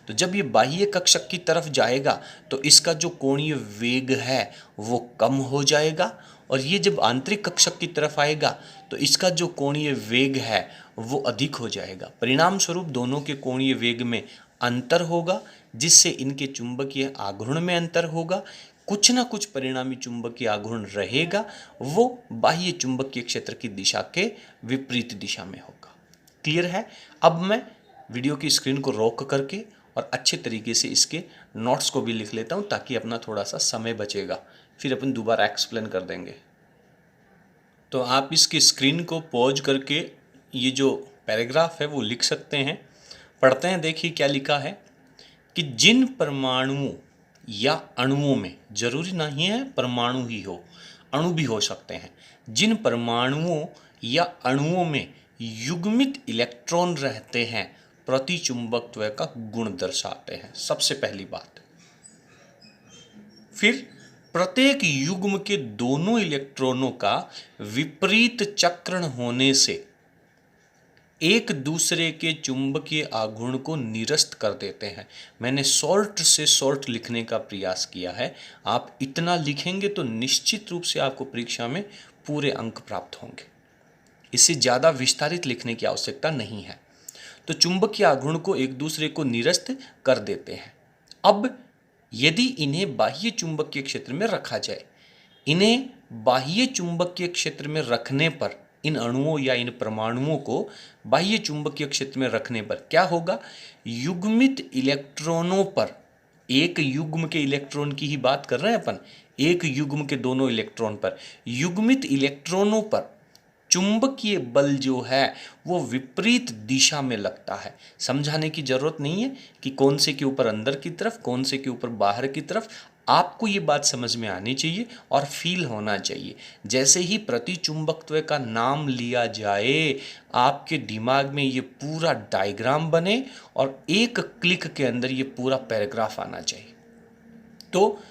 तो जब ये बाह्य कक्षक की तरफ जाएगा तो इसका जो कोणीय वेग है वो कम हो जाएगा, और ये जब आंतरिक कक्षक की तरफ आएगा तो इसका जो कोणीय वेग है वो अधिक हो जाएगा। परिणाम स्वरूप दोनों के कोणीय वेग में अंतर होगा, जिससे इनके चुंबकीय आघूर्ण में अंतर होगा। कुछ ना कुछ परिणामी चुंबकीय आघूर्ण रहेगा, वो बाह्य चुंबकीय क्षेत्र की दिशा के विपरीत दिशा में होगा। क्लियर है? अब मैं वीडियो की स्क्रीन को रोक करके और अच्छे तरीके से इसके नोट्स को भी लिख लेता हूँ, ताकि अपना थोड़ा सा समय बचेगा, फिर अपन दोबारा एक्सप्लेन कर देंगे। तो आप इसकी स्क्रीन को पॉज करके ये जो पैराग्राफ है वो लिख सकते हैं। पढ़ते हैं, देखिए क्या लिखा है कि जिन परमाणुओं या अणुओं में, जरूरी नहीं है परमाणु ही हो, अणु भी हो सकते हैं, जिन परमाणुओं या अणुओं में युग्मित इलेक्ट्रॉन रहते हैं प्रतिचुंबकत्व का गुण दर्शाते हैं, सबसे पहली बात। फिर प्रत्येक युग्म के दोनों इलेक्ट्रॉनों का विपरीत चक्रण होने से एक दूसरे के चुंबकीय आघूर्ण को निरस्त कर देते हैं। मैंने शॉर्ट से शॉर्ट लिखने का प्रयास किया है, आप इतना लिखेंगे तो निश्चित रूप से आपको परीक्षा में पूरे अंक प्राप्त होंगे। इससे ज़्यादा विस्तारित लिखने की आवश्यकता नहीं है। तो चुंबकीय आघूर्ण को एक दूसरे को निरस्त कर देते हैं। अब यदि इन्हें बाह्य चुंबकीय क्षेत्र में रखा जाए, इन्हें बाह्य चुंबकीय क्षेत्र में रखने पर, इन अणुओं या इन परमाणुओं को बाह्य चुंबकीय क्षेत्र में रखने पर क्या होगा? युग्मित इलेक्ट्रॉनों पर, एक युग्म के इलेक्ट्रॉन की ही बात कर रहे हैं अपन, एक युग्म के दोनों इलेक्ट्रॉन पर, युग्मित इलेक्ट्रॉनों पर चुंबकीय बल जो है वो विपरीत दिशा में लगता है। समझाने की जरूरत नहीं है कि कौन से के ऊपर अंदर की तरफ, कौन से के ऊपर बाहर की तरफ। आपको ये बात समझ में आनी चाहिए और फील होना चाहिए। जैसे ही प्रतिचुंबकत्व का नाम लिया जाए, आपके दिमाग में ये पूरा डायग्राम बने और एक क्लिक के अंदर ये पूरा पैराग्राफ आना चाहिए। तो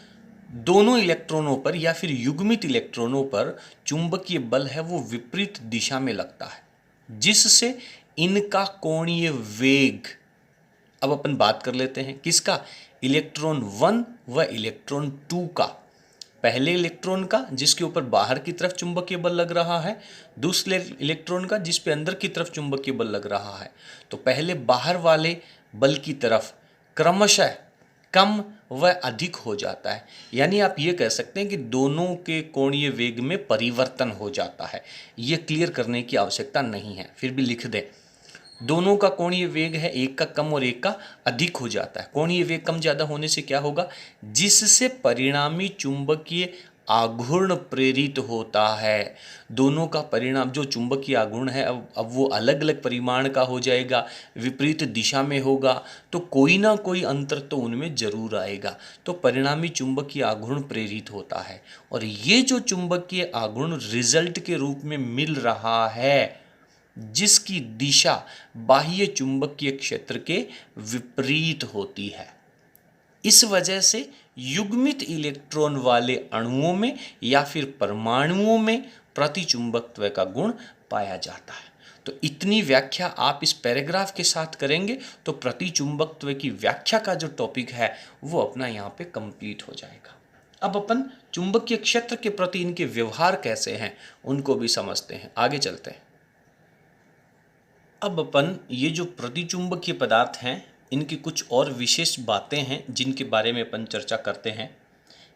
दोनों इलेक्ट्रॉनों पर या फिर युग्मित इलेक्ट्रॉनों पर चुंबकीय बल है वो विपरीत दिशा में लगता है, जिससे इनका कोणीय वेग, अब अपन बात कर लेते हैं किसका? इलेक्ट्रॉन 1 व इलेक्ट्रॉन 2 का। पहले इलेक्ट्रॉन का जिसके ऊपर बाहर की तरफ चुंबकीय बल लग रहा है, दूसरे इलेक्ट्रॉन का जिस पे अंदर की तरफ चुंबकीय बल लग रहा है। तो पहले बाहर वाले बल की तरफ क्रमशः कम व अधिक हो जाता है, यानी आप ये कह सकते हैं कि दोनों के कोणीय वेग में परिवर्तन हो जाता है। ये क्लियर करने की आवश्यकता नहीं है, फिर भी लिख दें। दोनों का कोणीय वेग है, एक का कम और एक का अधिक हो जाता है। कोणीय वेग कम ज़्यादा होने से क्या होगा? जिससे परिणामी चुंबकीय आघूर्ण प्रेरित होता है। दोनों का परिणाम जो चुंबकीय आघूर्ण है अब वो अलग अलग परिमाण का हो जाएगा, विपरीत दिशा में होगा, तो कोई ना कोई अंतर तो उनमें जरूर आएगा। तो परिणामी चुंबकीय आघूर्ण प्रेरित होता है, और ये जो चुंबकीय आघूर्ण रिजल्ट के रूप में मिल रहा है, जिसकी दिशा बाह्य चुंबकीय क्षेत्र के विपरीत होती है। इस वजह से युग्मित इलेक्ट्रॉन वाले अणुओं में या फिर परमाणुओं में प्रतिचुंबकत्व का गुण पाया जाता है। तो इतनी व्याख्या आप इस पैराग्राफ के साथ करेंगे तो प्रतिचुंबकत्व की व्याख्या का जो टॉपिक है वो अपना यहाँ पे कंप्लीट हो जाएगा। अब अपन चुंबकीय क्षेत्र के प्रति इनके व्यवहार कैसे हैं उनको भी समझते हैं। आगे चलते हैं। अब अपन ये जो प्रतिचुंबकीय पदार्थ हैं इनकी कुछ और विशेष बातें हैं जिनके बारे में अपन चर्चा करते हैं।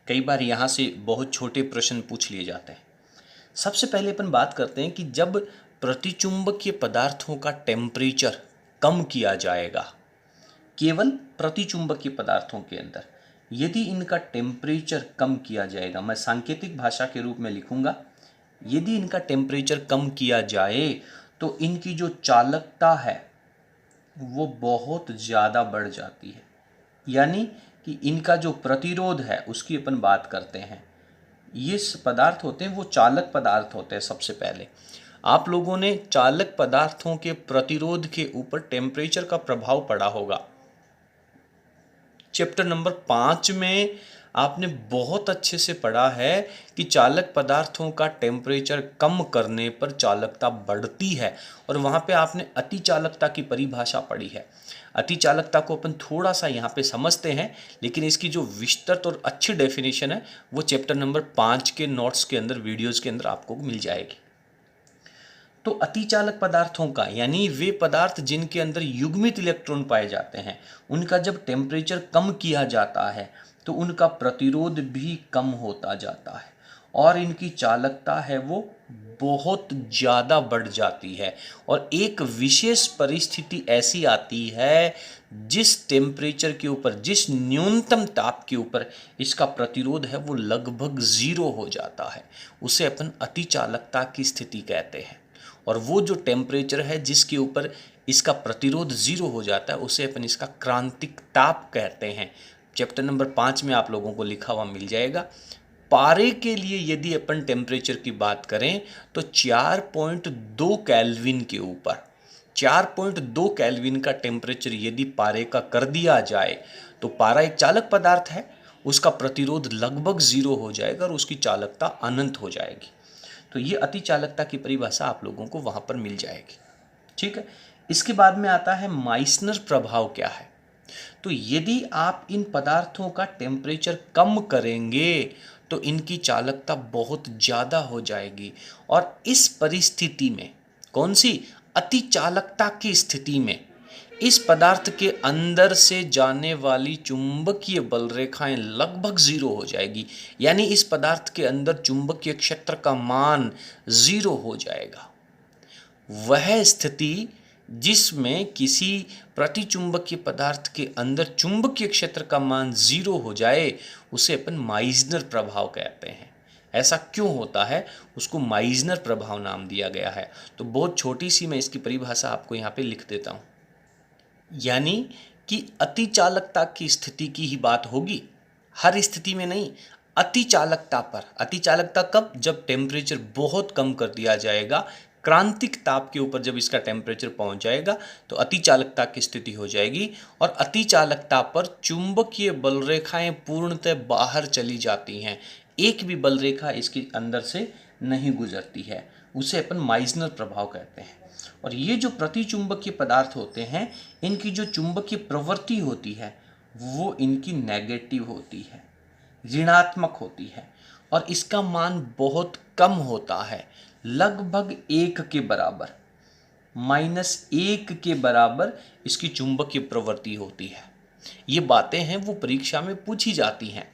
कई बार यहाँ से बहुत छोटे प्रश्न पूछ लिए जाते हैं। सबसे पहले अपन बात करते हैं कि जब प्रतिचुंबकीय पदार्थों का टेम्परेचर कम किया जाएगा, केवल प्रतिचुंबकीय पदार्थों के अंदर यदि इनका टेम्परेचर कम किया जाएगा, मैं सांकेतिक भाषा के रूप में लिखूंगा, यदि इनका टेम्परेचर कम किया जाए तो इनकी जो चालकता है वो बहुत ज़्यादा बढ़ जाती है। यानी कि इनका जो प्रतिरोध है उसकी अपन बात करते हैं। ये पदार्थ होते हैं वो चालक पदार्थ होते हैं। सबसे पहले आप लोगों ने चालक पदार्थों के प्रतिरोध के ऊपर टेम्परेचर का प्रभाव पड़ा होगा। चैप्टर नंबर 5 में आपने बहुत अच्छे से पढ़ा है कि चालक पदार्थों का टेम्परेचर कम करने पर चालकता बढ़ती है, और वहाँ पे आपने अति चालकता की परिभाषा पढ़ी है। अति चालकता को अपन थोड़ा सा यहाँ पे समझते हैं, लेकिन इसकी जो विस्तृत और अच्छी डेफिनेशन है वो चैप्टर नंबर 5 के नोट्स के अंदर, वीडियोज़ के अंदर आपको मिल जाएगी। तो अतिचालक पदार्थों का यानी वे पदार्थ जिनके अंदर युग्मित इलेक्ट्रॉन पाए जाते हैं, उनका जब टेम्परेचर कम किया जाता है तो उनका प्रतिरोध भी कम होता जाता है और इनकी चालकता है वो बहुत ज़्यादा बढ़ जाती है। और एक विशेष परिस्थिति ऐसी आती है जिस टेम्परेचर के ऊपर, जिस न्यूनतम ताप के ऊपर इसका प्रतिरोध है वो लगभग ज़ीरो हो जाता है, उसे अपन अतिचालकता की स्थिति कहते हैं। और वो जो टेम्परेचर है जिसके ऊपर इसका प्रतिरोध ज़ीरो हो जाता है उसे अपन इसका क्रांतिक ताप कहते हैं। चैप्टर नंबर 5 में आप लोगों को लिखा हुआ मिल जाएगा। पारे के लिए यदि अपन टेम्परेचर की बात करें तो 4.2 केल्विन के ऊपर, 4.2 केल्विन का टेम्परेचर यदि पारे का कर दिया जाए तो पारा एक चालक पदार्थ है, उसका प्रतिरोध लगभग ज़ीरो हो जाएगा और उसकी चालकता अनंत हो जाएगी। तो ये अति चालकता की परिभाषा आप लोगों को वहाँ पर मिल जाएगी। ठीक है, इसके बाद में आता है माइसनर प्रभाव क्या है। तो यदि आप इन पदार्थों का टेम्परेचर कम करेंगे तो इनकी चालकता बहुत ज़्यादा हो जाएगी, और इस परिस्थिति में, कौन सी, अति चालकता की स्थिति में, इस पदार्थ के अंदर से जाने वाली चुंबकीय बल रेखाएं लगभग ज़ीरो हो जाएगी। यानी इस पदार्थ के अंदर चुंबकीय क्षेत्र का मान ज़ीरो हो जाएगा। वह स्थिति जिसमें किसी प्रतिचुंबकीय पदार्थ के अंदर चुंबकीय क्षेत्र का मान ज़ीरो हो जाए उसे अपन माइसनर प्रभाव कहते हैं। ऐसा क्यों होता है, उसको माइसनर प्रभाव नाम दिया गया है। तो बहुत छोटी सी मैं इसकी परिभाषा आपको यहाँ पे लिख देता हूँ। यानी कि अति चालकता की स्थिति की ही बात होगी, हर स्थिति में नहीं, अति चालकता पर। अति चालकता कब, जब टेम्परेचर बहुत कम कर दिया जाएगा, क्रांतिक ताप के ऊपर जब इसका टेम्परेचर पहुंच जाएगा तो अति चालकता की स्थिति हो जाएगी। और अति चालकता पर चुंबकीय बल रेखाएं पूर्णतः बाहर चली जाती हैं, एक भी बल रेखा इसके अंदर से नहीं गुजरती है, उसे अपन माइसनर प्रभाव कहते हैं। और ये जो प्रतिचुंबकीय पदार्थ होते हैं, इनकी जो चुंबकीय प्रवृत्ति होती है वो इनकी नेगेटिव होती है, ऋणात्मक होती है, और इसका मान बहुत कम होता है, लगभग 1 के बराबर, -1 के बराबर इसकी चुंबकीय प्रवृत्ति होती है। ये बातें हैं वो परीक्षा में पूछी जाती हैं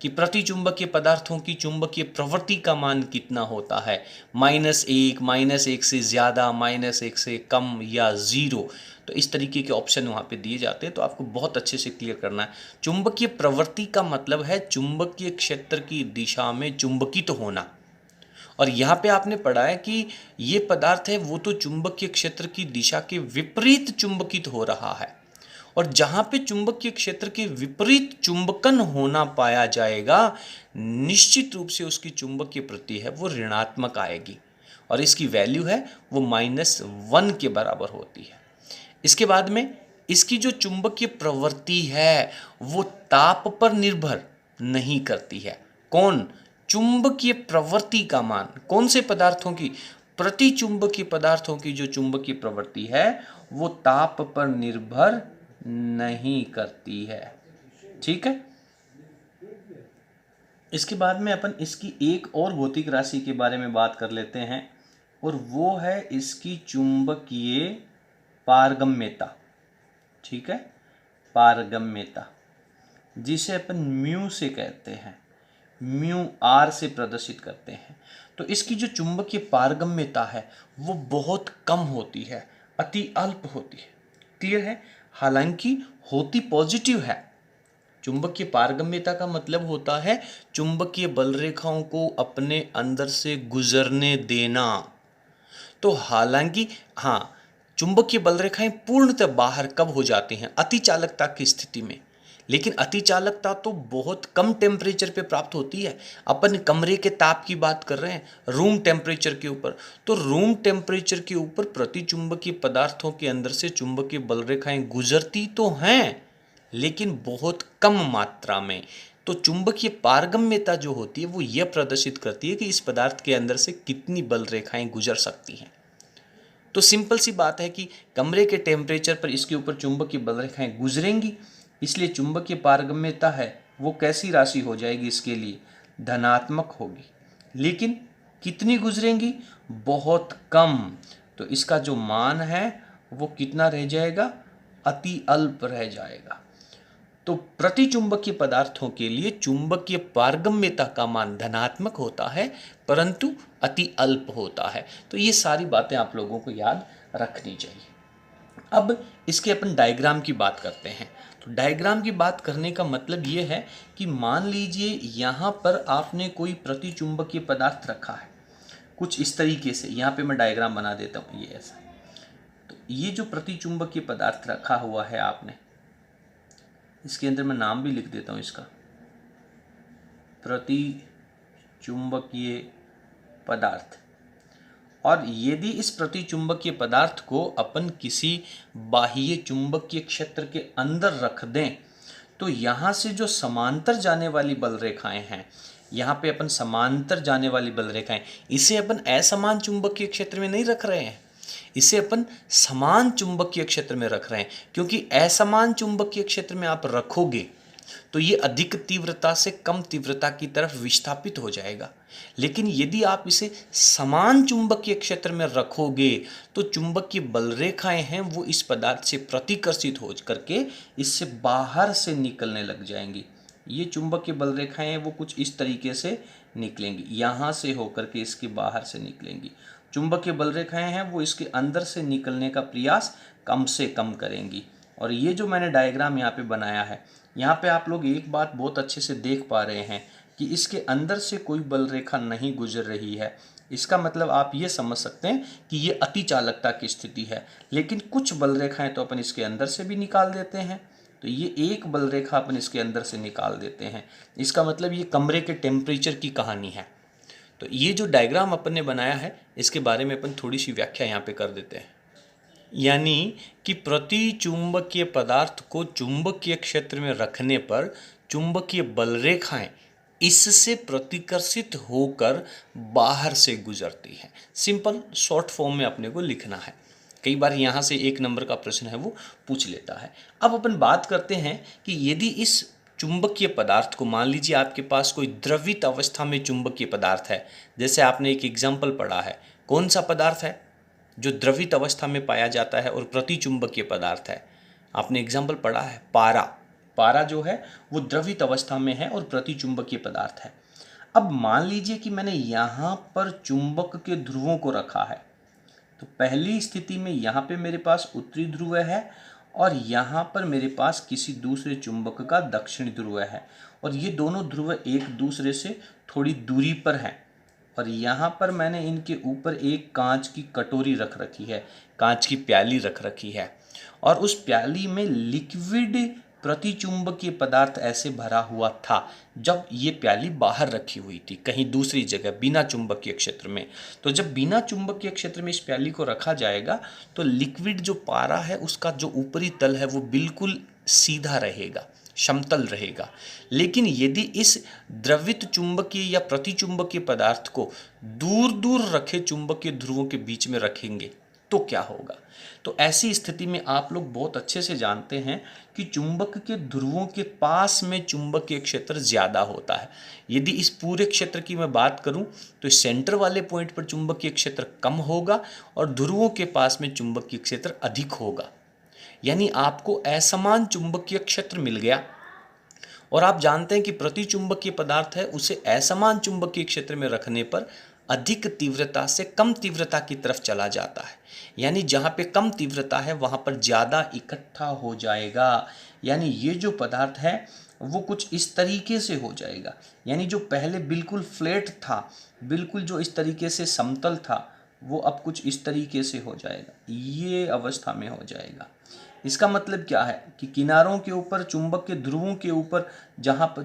कि प्रतिचुंबकीय पदार्थों की चुंबकीय प्रवृत्ति का मान कितना होता है, -1, -1 से ज़्यादा, -1 से कम या ज़ीरो। तो इस तरीके के ऑप्शन वहाँ पे दिए जाते हैं, तो आपको बहुत अच्छे से क्लियर करना है। चुंबकीय प्रवृत्ति का मतलब है चुंबकीय क्षेत्र की दिशा में चुंबकित होना। और यहाँ पे आपने पढ़ा है कि ये पदार्थ है वो तो चुंबकीय क्षेत्र की दिशा के विपरीत चुंबकित हो रहा है, और जहाँ पे चुंबकीय क्षेत्र के विपरीत चुंबकन होना पाया जाएगा, निश्चित रूप से उसकी चुंबकीय प्रति है वो ऋणात्मक आएगी, और इसकी वैल्यू है वो -1 के बराबर होती है। इसके बाद में इसकी जो चुंबकीय प्रवृत्ति है वो ताप पर निर्भर नहीं करती है। कौन, चुंबकीय प्रवृत्ति का मान, कौन से पदार्थों की, प्रतिचुंबकीय पदार्थों की जो चुंबकीय प्रवृत्ति है वो ताप पर निर्भर नहीं करती है। ठीक है, इसके बाद में अपन इसकी एक और भौतिक राशि के बारे में बात कर लेते हैं, और वो है इसकी चुंबकीय पारगम्यता। ठीक है, पारगम्यता, जिसे अपन म्यू से कहते हैं, म्यू आर से प्रदर्शित करते हैं। तो इसकी जो चुंबकीय पारगम्यता है वो बहुत कम होती है, अति अल्प होती है। क्लियर है, हालांकि होती पॉजिटिव है। चुंबकीय पारगम्यता का मतलब होता है चुंबकीय बल रेखाओं को अपने अंदर से गुजरने देना। तो हालांकि हाँ, चुंबकीय बल रेखाएं पूर्णतः बाहर कब हो जाती हैं, अति चालकता की स्थिति में। लेकिन अति चालकता तो बहुत कम टेम्परेचर पे प्राप्त होती है। अपन कमरे के ताप की बात कर रहे हैं, रूम टेम्परेचर के ऊपर। तो रूम टेम्परेचर के ऊपर प्रतिचुंबकीय पदार्थों के अंदर से चुंबकीय बल रेखाएं गुजरती तो हैं, लेकिन बहुत कम मात्रा में, तो चुंबकीय पारगम्यता जो होती है वो यह प्रदर्शित करती है कि इस पदार्थ के अंदर से कितनी बल रेखाएं गुजर सकती हैं। तो सिंपल सी बात है कि कमरे के टेम्परेचर पर इसके ऊपर चुंबकीय बल रेखाएं गुजरेंगी, इसलिए चुंबकीय पारगम्यता है वो कैसी राशि हो जाएगी, इसके लिए धनात्मक होगी। लेकिन कितनी गुजरेंगी, बहुत कम। तो इसका जो मान है वो कितना रह जाएगा, अति अल्प रह जाएगा। तो प्रतिचुंबकीय पदार्थों के लिए चुंबकीय पारगम्यता का मान धनात्मक होता है, परंतु अति अल्प होता है। तो ये सारी बातें आप लोगों को याद रखनी चाहिए। अब इसके अपन डायग्राम की बात करते हैं। तो डायग्राम की बात करने का मतलब ये है कि मान लीजिए यहाँ पर आपने कोई प्रतिचुंबकीय पदार्थ रखा है कुछ इस तरीके से। यहाँ पे मैं डायग्राम बना देता हूँ, ये ऐसा। तो ये जो प्रतिचुंबकीय पदार्थ रखा हुआ है आपने, इसके अंदर मैं नाम भी लिख देता हूँ इसका, प्रतिचुंबकीय पदार्थ। और यदि इस प्रतिचुंबकीय पदार्थ को अपन किसी बाह्य चुंबकीय क्षेत्र के अंदर रख दें तो यहाँ से जो समांतर जाने वाली बल रेखाएं हैं, यहाँ पे अपन समांतर जाने वाली बल रेखाएं, इसे अपन असमान चुंबकीय क्षेत्र में नहीं रख रहे हैं, इसे अपन समान चुंबकीय क्षेत्र में रख रहे हैं। क्योंकि असमान चुंबकीय क्षेत्र में आप रखोगे तो ये अधिक तीव्रता से कम तीव्रता की तरफ विस्थापित हो जाएगा। लेकिन यदि आप इसे समान चुंबकीय क्षेत्र में रखोगे तो चुंबकीय बल रेखाएं हैं वो इस पदार्थ से प्रतिकर्षित हो करके इससे बाहर से निकलने लग जाएंगी। ये चुंबकीय बल रेखाएं हैं वो कुछ इस तरीके से निकलेंगी, यहाँ से होकर के इसके बाहर से निकलेंगी। चुंबकीय बल रेखाएं हैं वो इसके अंदर से निकलने का प्रयास कम से कम करेंगी। और ये जो मैंने डायग्राम यहाँ पे बनाया है, यहाँ पे आप लोग एक बात बहुत अच्छे से देख पा रहे हैं कि इसके अंदर से कोई बल रेखा नहीं गुजर रही है। इसका मतलब आप ये समझ सकते हैं कि ये अति चालकता की स्थिति है। लेकिन कुछ बल रेखाएं तो अपन इसके अंदर से भी निकाल देते हैं। तो ये एक बल रेखा अपन इसके अंदर से निकाल देते हैं। इसका मतलब ये कमरे के टेम्परेचर की कहानी है। तो ये जो डायग्राम अपन ने बनाया है इसके बारे में अपन थोड़ी सी व्याख्या यहाँ पे कर देते हैं। यानी कि प्रतिचुंबकीय पदार्थ को चुंबकीय क्षेत्र में रखने पर चुंबकीय बल रेखाएं इससे प्रतिकर्षित होकर बाहर से गुजरती हैं। सिंपल शॉर्ट फॉर्म में अपने को लिखना है। कई बार यहाँ से 1 नंबर का प्रश्न है वो पूछ लेता है। अब अपन बात करते हैं कि यदि इस चुंबकीय पदार्थ को, मान लीजिए आपके पास कोई द्रवित अवस्था में चुंबकीय पदार्थ है, जैसे आपने एक एग्जाम्पल पढ़ा है, कौन सा पदार्थ है जो द्रवित अवस्था में पाया जाता है और प्रतिचुंबकीय पदार्थ है, आपने एग्जाम्पल पढ़ा है पारा। पारा जो है वो द्रवित अवस्था में है और प्रतिचुंबकीय पदार्थ है। अब मान लीजिए कि मैंने यहाँ पर चुंबक के ध्रुवों को रखा है। तो पहली स्थिति में यहाँ पे मेरे पास उत्तरी ध्रुव है और यहाँ पर मेरे पास किसी दूसरे चुंबक का दक्षिणी ध्रुव है, और ये दोनों ध्रुव एक दूसरे से थोड़ी दूरी पर हैं। और यहाँ पर मैंने इनके ऊपर एक कांच की कटोरी रख रखी है, कांच की प्याली रख रखी है, और उस प्याली में लिक्विड प्रतिचुंबकीय पदार्थ ऐसे भरा हुआ था जब ये प्याली बाहर रखी हुई थी कहीं दूसरी जगह बिना चुंबकीय क्षेत्र में। तो जब बिना चुंबकीय क्षेत्र में इस प्याली को रखा जाएगा तो लिक्विड जो पारा है उसका जो ऊपरी तल है वो बिल्कुल सीधा रहेगा, समतल रहेगा। लेकिन यदि इस द्रवित चुंबकीय या प्रतिचुंबकीय पदार्थ को दूर दूर रखे चुंबकीय ध्रुवों के बीच में रखेंगे तो क्या होगा। तो ऐसी स्थिति में आप लोग बहुत अच्छे से जानते हैं कि चुंबक के ध्रुवों के पास में चुंबकीय क्षेत्र ज़्यादा होता है। यदि इस पूरे क्षेत्र की मैं बात करूं तो सेंटर वाले पॉइंट पर चुंबकीय क्षेत्र कम होगा और ध्रुवों के पास में चुंबकीय क्षेत्र अधिक होगा। यानी आपको असमान चुंबकीय क्षेत्र मिल गया। और आप जानते हैं कि प्रतिचुंबकीय पदार्थ है उसे असमान चुंबकीय क्षेत्र में रखने पर अधिक तीव्रता से कम तीव्रता की तरफ चला जाता है। यानी जहाँ पे कम तीव्रता है वहाँ पर ज़्यादा इकट्ठा हो जाएगा। यानी ये जो पदार्थ है वो कुछ इस तरीके से हो जाएगा। यानी जो पहले बिल्कुल फ्लैट था, बिल्कुल जो इस तरीके से समतल था, वो अब कुछ इस तरीके से हो जाएगा, ये अवस्था में हो जाएगा। इसका मतलब क्या है कि किनारों के ऊपर चुंबक के ध्रुवों के ऊपर जहाँ पर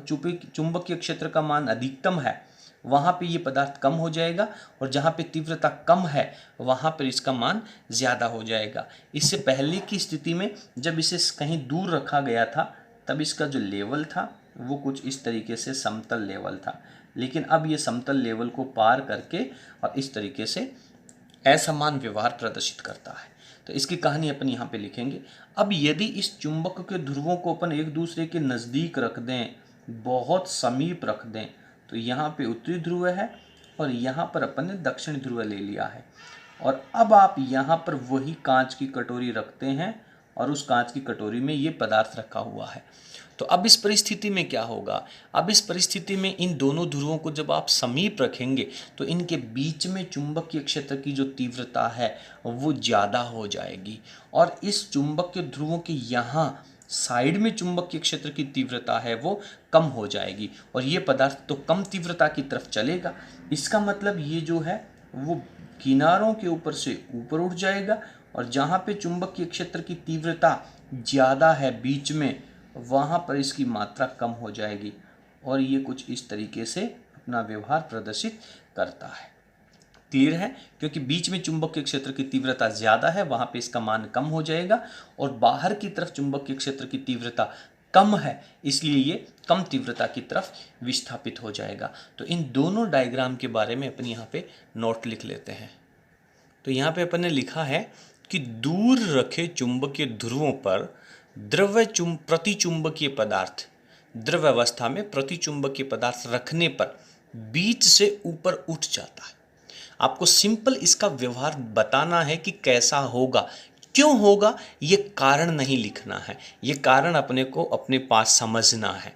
चुंबकीय क्षेत्र का मान अधिकतम है वहाँ पे ये पदार्थ कम हो जाएगा, और जहाँ पे तीव्रता कम है वहाँ पर इसका मान ज़्यादा हो जाएगा। इससे पहले की स्थिति में जब इसे कहीं दूर रखा गया था तब इसका जो लेवल था वो कुछ इस तरीके से समतल लेवल था, लेकिन अब ये समतल लेवल को पार करके और इस तरीके से असमान व्यवहार प्रदर्शित करता है। तो इसकी कहानी अपन यहाँ पे लिखेंगे। अब यदि इस चुंबक के ध्रुवों को अपन एक दूसरे के नज़दीक रख दें, बहुत समीप रख दें, तो यहाँ पे उत्तरी ध्रुव है और यहाँ पर अपन ने दक्षिणी ध्रुव ले लिया है। और अब आप यहाँ पर वही कांच की कटोरी रखते हैं और उस कांच की कटोरी में ये पदार्थ रखा हुआ है। तो अब इस परिस्थिति में क्या होगा? अब इस परिस्थिति में इन दोनों ध्रुवों को जब आप समीप रखेंगे तो इनके बीच में चुंबकीय क्षेत्र की जो तीव्रता है वो ज़्यादा हो जाएगी और इस चुंबक के ध्रुवों के यहाँ साइड में चुंबकीय क्षेत्र की तीव्रता है वो कम हो जाएगी और ये पदार्थ तो कम तीव्रता की तरफ चलेगा। इसका मतलब ये जो है वो किनारों के ऊपर से ऊपर उठ जाएगा और जहाँ पे चुंबकीय क्षेत्र की तीव्रता ज़्यादा है बीच में, वहाँ पर इसकी मात्रा कम हो जाएगी और ये कुछ इस तरीके से अपना व्यवहार प्रदर्शित करता है। क्लियर है? क्योंकि बीच में चुंबकीय क्षेत्र की तीव्रता ज़्यादा है, वहाँ पे इसका मान कम हो जाएगा और बाहर की तरफ चुंबकीय क्षेत्र की तीव्रता कम है, इसलिए ये कम तीव्रता की तरफ विस्थापित हो जाएगा। तो इन दोनों डायग्राम के बारे में अपन यहाँ पे नोट लिख लेते हैं। तो यहाँ पे अपन ने लिखा है कि दूर रखे चुंबकीय ध्रुवों पर प्रतिचुंबकीय पदार्थ, द्रव अवस्था में प्रतिचुंबकीय पदार्थ रखने पर बीच से ऊपर उठ जाता है। आपको सिंपल इसका व्यवहार बताना है कि कैसा होगा, क्यों होगा, ये कारण नहीं लिखना है, ये कारण अपने को अपने पास समझना है।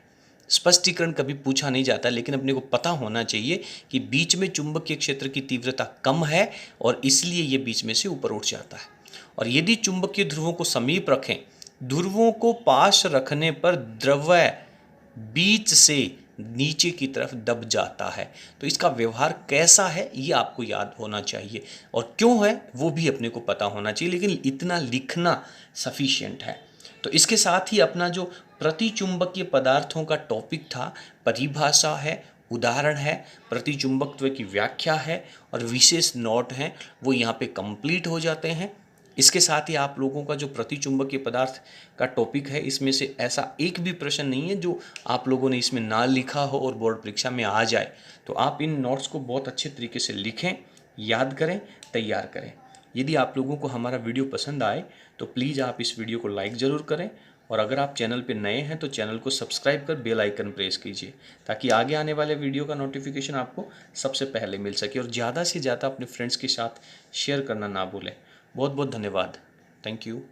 स्पष्टीकरण कभी पूछा नहीं जाता, लेकिन अपने को पता होना चाहिए कि बीच में चुंबकीय क्षेत्र की तीव्रता कम है और इसलिए ये बीच में से ऊपर उठ जाता है। और यदि चुंबकीय ध्रुवों को समीप रखें, ध्रुवों को पास रखने पर द्रव्य बीच से नीचे की तरफ दब जाता है। तो इसका व्यवहार कैसा है ये आपको याद होना चाहिए और क्यों है वो भी अपने को पता होना चाहिए, लेकिन इतना लिखना सफिशिएंट है। तो इसके साथ ही अपना जो प्रतिचुंबकीय पदार्थों का टॉपिक था, परिभाषा है, उदाहरण है, प्रतिचुंबकत्व की व्याख्या है और विशेष नोट हैं, वो यहाँ पे कंप्लीट हो जाते हैं। इसके साथ ही आप लोगों का जो प्रतिचुंबकीय पदार्थ का टॉपिक है, इसमें से ऐसा एक भी प्रश्न नहीं है जो आप लोगों ने इसमें ना लिखा हो और बोर्ड परीक्षा में आ जाए। तो आप इन नोट्स को बहुत अच्छे तरीके से लिखें, याद करें, तैयार करें। यदि आप लोगों को हमारा वीडियो पसंद आए तो प्लीज़ आप इस वीडियो को लाइक ज़रूर करें और अगर आप चैनल पर नए हैं तो चैनल को सब्सक्राइब कर बेल आइकन प्रेस कीजिए ताकि आगे आने वाले वीडियो का नोटिफिकेशन आपको सबसे पहले मिल सके और ज़्यादा से ज़्यादा अपने फ्रेंड्स के साथ शेयर करना ना भूलें। बहुत बहुत धन्यवाद। Thank you.